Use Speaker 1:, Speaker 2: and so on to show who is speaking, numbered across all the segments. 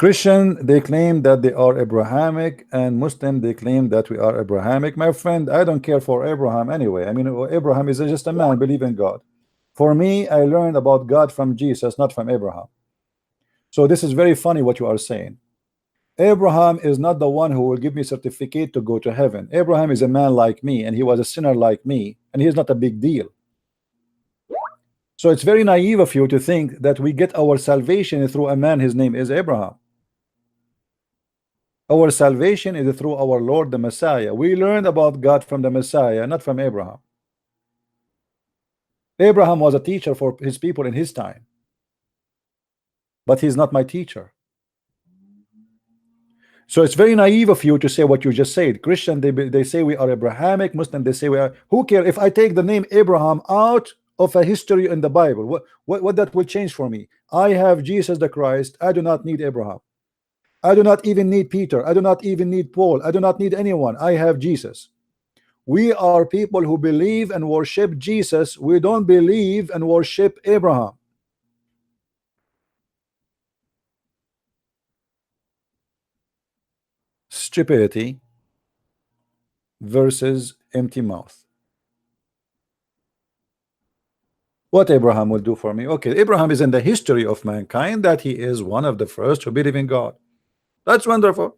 Speaker 1: Christian, they claim that they are Abrahamic, and Muslim, they claim that we are Abrahamic. My friend, I don't care for Abraham anyway. I mean, Abraham is just a man believe in God. For me, I learned about God from Jesus, not from Abraham. So this is very funny what you are saying. Abraham is not the one who will give me certificate to go to heaven. Abraham is a man like me, and he was a sinner like me, and he's not a big deal. So it's very naive of you to think that we get our salvation through a man, his name is Abraham. Our salvation is through our Lord the Messiah. We learned about God from the Messiah, not from Abraham. Abraham was a teacher for his people in his time, but he's not my teacher. So it's very naive of you to say what you just said. Christian, they say we are Abrahamic. Muslim, they say we are. Who care if I take the name Abraham out of a history in the Bible? What that will change for me? I have Jesus the Christ. I do not need Abraham. I do not even need Peter. I do not even need Paul. I do not need anyone. I have Jesus. We are people who believe and worship Jesus. We don't believe and worship Abraham. Stupidity versus empty mouth. What Abraham will do for me? Okay, Abraham is in the history of mankind that he is one of the first to believe in God. That's wonderful.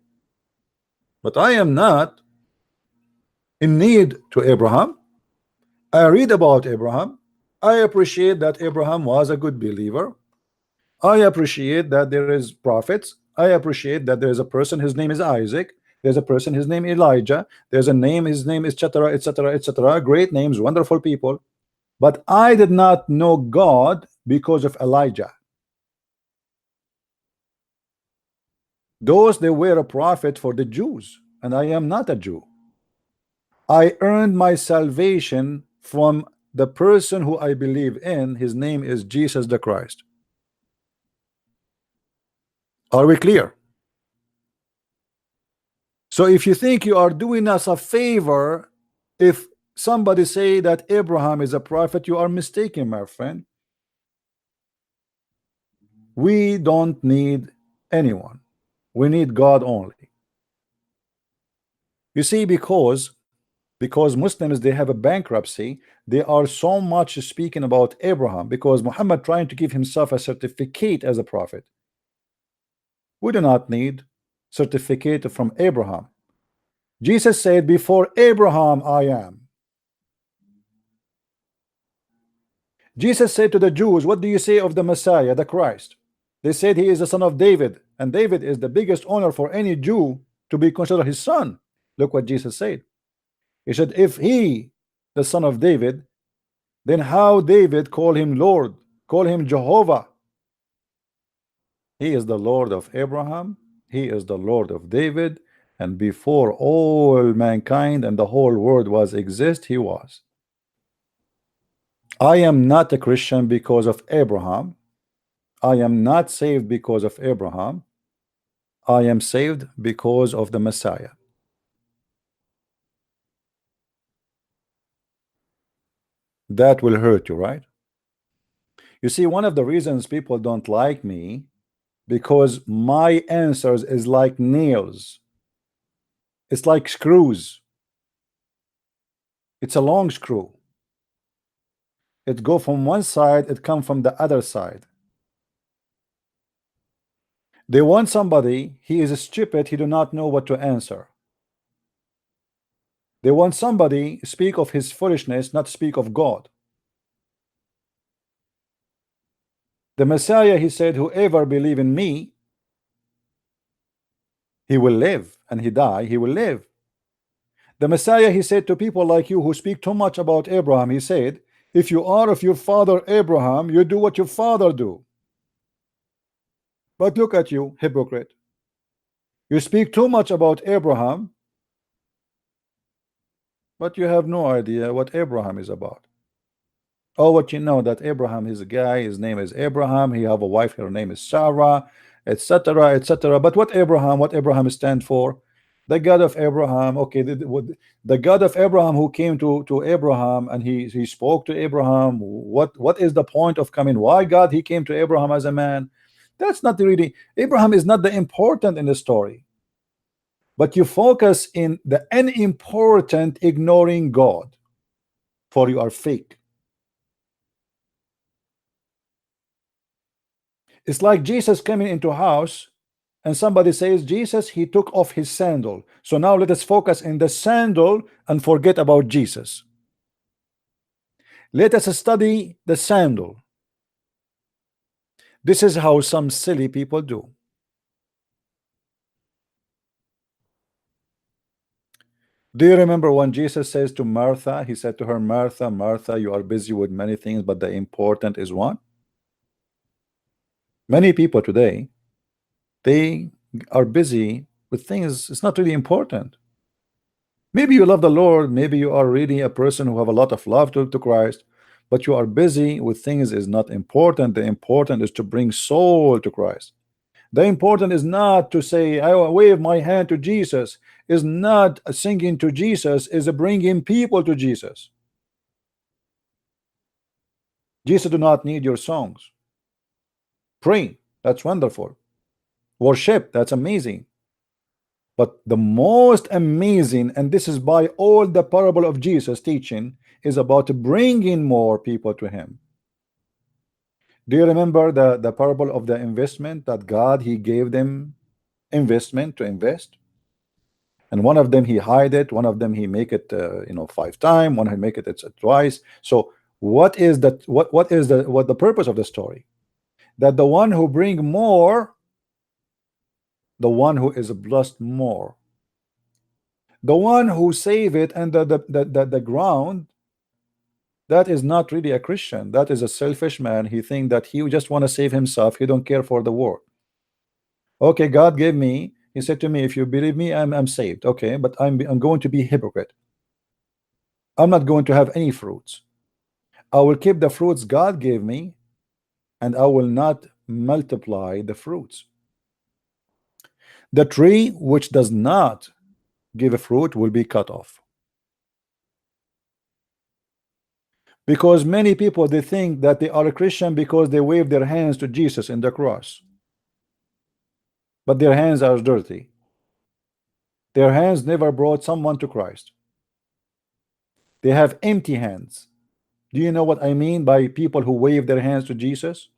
Speaker 1: But I am not in need to Abraham. I read about Abraham. I appreciate that Abraham was a good believer. I appreciate that there is prophets. I appreciate that there is a person, his name is Isaac. There's a person, his name Elijah. There's a name, his name is etc. etc. etc. Great names, wonderful people. But I did not know God because of Elijah. Those, they were a prophet for the Jews, and I am not a Jew. I earned my salvation from the person who I believe in. His name is Jesus the Christ. Are we clear? So if you think you are doing us a favor if somebody say that Abraham is a prophet, you are mistaken, my friend. We don't need anyone. We need God only. You see, because Muslims, they have a bankruptcy, they are so much speaking about Abraham because Muhammad trying to give himself a certificate as a prophet. We do not need certificate from Abraham. Jesus said, before Abraham I am. Jesus said to the Jews, what do you say of the Messiah, the Christ? They said he is the son of David, and David is the biggest honor for any Jew to be considered his son. Look what Jesus said. He said, if he, the son of David, then how David call him Lord, call him Jehovah? He is the Lord of Abraham, he is the Lord of David, and before all mankind and the whole world was exist, he was. I am not a Christian because of Abraham. I am not saved because of Abraham. I am saved because of the Messiah. That will hurt you, right? You see, one of the reasons people don't like me, because my answers is like nails. It's like screws. It's a long screw. It go from one side, it come from the other side. They want somebody, he is stupid, he do not know what to answer. They want somebody speak of his foolishness, not speak of God. The Messiah, he said, whoever believe in me, he will live, and he die, he will live. The Messiah, he said to people like you who speak too much about Abraham, he said, if you are of your father Abraham, you do what your father do. But look at you, hypocrite. You speak too much about Abraham, but you have no idea what Abraham is about. Oh, what you know that Abraham is a guy, his name is Abraham, he have a wife, her name is Sarah, etc., etc. But what Abraham stand for? The God of Abraham. Okay, the God of Abraham who came to Abraham and he spoke to Abraham. What is the point of coming? Why God he came to Abraham as a man? That's not really, Abraham is not the important in the story, but you focus in the unimportant, ignoring God, for you are fake. It's like Jesus coming into a house and somebody says, Jesus, he took off his sandal. So now let us focus in the sandal and forget about Jesus. Let us study the sandal. This is how some silly people do. Do you remember when Jesus says to Martha, he said to her, Martha, Martha, you are busy with many things, but the important is one? Many people today, they are busy with things, it's not really important. Maybe you love the Lord, maybe you are really a person who have a lot of love to Christ, but you are busy with things is not important. The important is to bring soul to Christ. The important is not to say, I wave my hand to Jesus, is not singing to Jesus, is bringing people to Jesus. Jesus do not need your songs. Pray, that's wonderful. Worship, that's amazing. But the most amazing, and this is by all the parable of Jesus teaching, is about bringing more people to him. Do you remember the parable of the investment that God, he gave them investment to invest? And one of them he hide it, one of them he make it 5 times, one he make it it's twice. So what is that, what the purpose of the story? That the one who bring more, the one who is blessed more, the one who save it and the ground, that is not really a Christian. That is a selfish man. He think that he just want to save himself. He don't care for the world. Okay, God gave me, he said to me, if you believe me, I'm saved. Okay, but I'm going to be hypocrite. I'm not going to have any fruits. I will keep the fruits God gave me, and I will not multiply the fruits. The tree which does not give a fruit will be cut off. Because many people, they think that they are a Christian because they wave their hands to Jesus in the cross, but their hands are dirty. Their hands never brought someone to Christ. They have empty hands. Do you know what I mean by people who wave their hands to Jesus?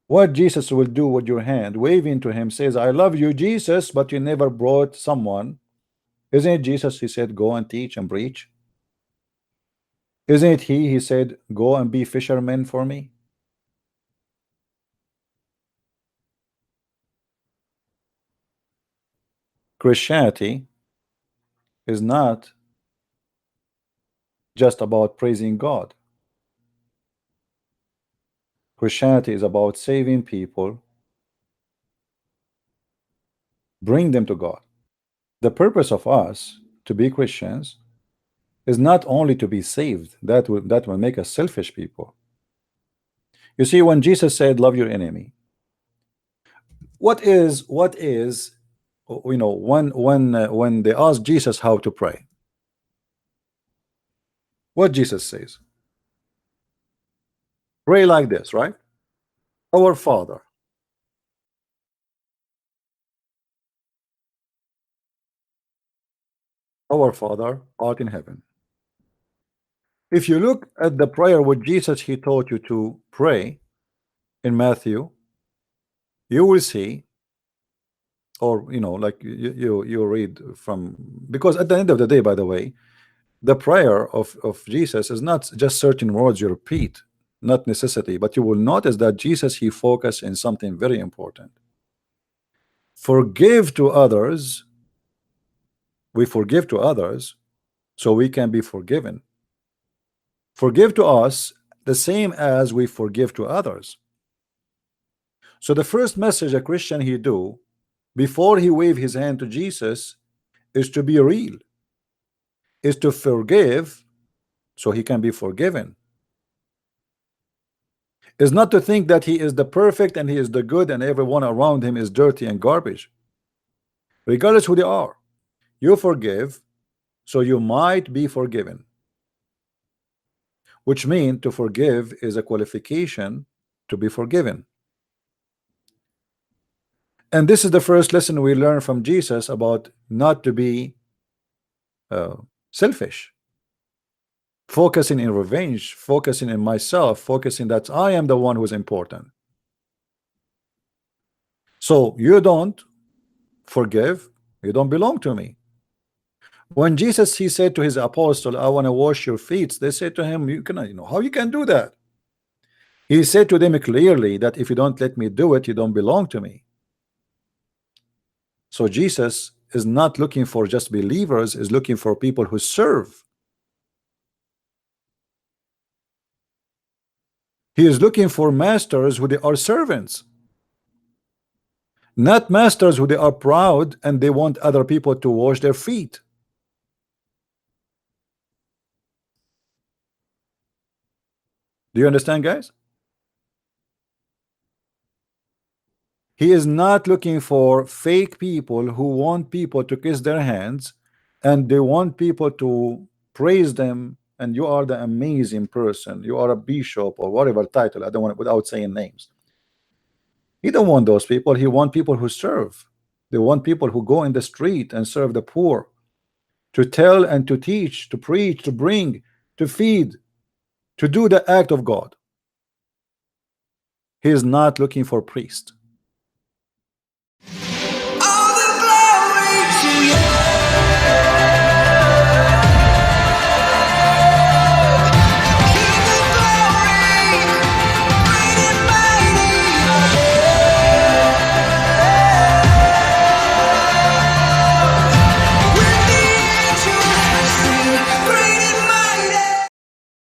Speaker 1: What Jesus will do with your hand, waving to him, says, I love you, Jesus, but you never brought someone. Isn't it Jesus? He said, go and teach and preach. Isn't it he said, go and be fishermen for me? Christianity is not just about praising God. Christianity is about saving people, bring them to God. The purpose of us to be Christians is not only to be saved. That will make us selfish people. You see, when Jesus said, love your enemy, what is when they ask Jesus how to pray, what Jesus says? Pray like this, right? Our Father, our Father art in heaven. If you look at the prayer with Jesus, he taught you to pray in Matthew, you will see, or like you read from, because at the end of the day, by the way, the prayer of Jesus is not just certain words you repeat, not necessity, but you will notice that Jesus, he focused in something very important. Forgive to others. We forgive to others so we can be forgiven. Forgive to us the same as we forgive to others. So the first message a Christian he do before he wave his hand to Jesus is to be real, is to forgive so he can be forgiven. Is not to think that he is the perfect and he is the good and everyone around him is dirty and garbage. Regardless who they are, you forgive so you might be forgiven. which means to forgive is a qualification to be forgiven. And this is the first lesson we learn from Jesus about not to be uh, selfish, focusing in revenge, focusing in myself, focusing that I am the one who's important. So you don't forgive, you don't belong to me. When Jesus, he said to his apostle, I want to wash your feet, they said to him, you cannot, how you can do that? He said to them clearly that if you don't let me do it, you don't belong to me. So Jesus is not looking for just believers, is looking for people who serve. He is looking for masters who they are servants, not masters who they are proud and they want other people to wash their feet. Do you understand, guys? He is not looking for fake people who want people to kiss their hands and they want people to praise them, and you are the amazing person, you are a bishop or whatever title, I don't want it, without saying names. He don't want those people. He want people who serve. They want people who go in the street and serve the poor, to tell and to teach, to preach, to bring, to feed, to do the act of God. He is not looking for priests.
Speaker 2: All the glory to you.